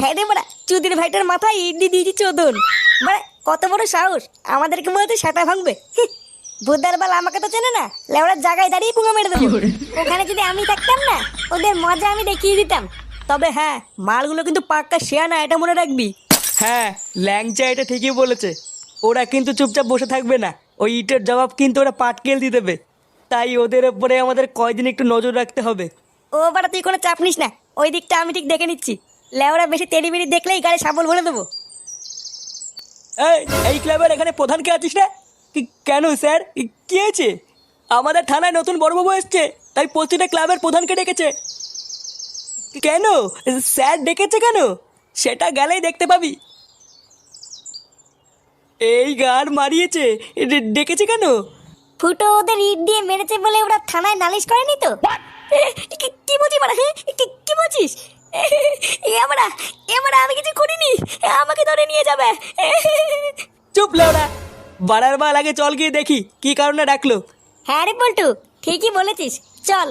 হ্যাঁ রে বড়া, চুদির ভাইটার মাথায় ইট দিয়ে দিয়েছি চোদন। মানে কত বড় সাহস আমাদেরকে বলতে সেটা ভাঙবে। বুধার বাল আমাকে তো চেনে না, লেওড়ার জায়গায় দাঁড়িয়ে পুঙ্গা মেরে দেবো। ওখানে যদি আমি থাকতাম না, ওদের মজা আমি দেখিয়ে দিতাম। তবে হ্যাঁ, মালগুলো কিন্তু পাক্কা শেয়া না, এটা মনে রাখবি। হ্যাঁ, ল্যাংচা এটা ঠিকই বলেছে। ওরা কিন্তু চুপচাপ বসে থাকবে না, ওই ইটের জবাব কিন্তু ওরা পাটকেল দিয়ে দেবে। তাই ওদের উপরে আমাদের কয়দিন একটু নজর রাখতে হবে। ও বাড়া, তুই কোনো চাপ নিস না, ওই দিকটা আমি ঠিক দেখে নিচ্ছি। লেওড়া বেশি তেড়ি বেড়ি দেখলেই গাড়ি সাবল বলে দেবো। এই এই ক্লাবের এখানে প্রধান কে আছিস রে? কেন স্যার, কি হয়েছে? আমাদের থানায় নতুন বড়বাবু এসছে, তাই প্রতিটা ক্লাবের প্রধানকে ডেকেছে। কেন স্যার ডেকেছে কেন? সেটা গেলেই দেখতে পাবি। এই গার মারিয়েছে, ডেকেছে কেন? ফুটো ওদের ইট দিয়ে মেরেছে বলে ওরা থানায় নালিশ করেনি তো? কি বলছিস বাড়া? কি বলছিস? এবারা এবারা আমি কিছু করিনি, আমাকে ধরে নিয়ে যাবে। চুপ লেওড়া, বাড়ার বাল আগে চল গিয়ে দেখি কি কারণে ডাকলো। হ্যাঁ রে পল্টু, ঠিকই বলেছিস, চল।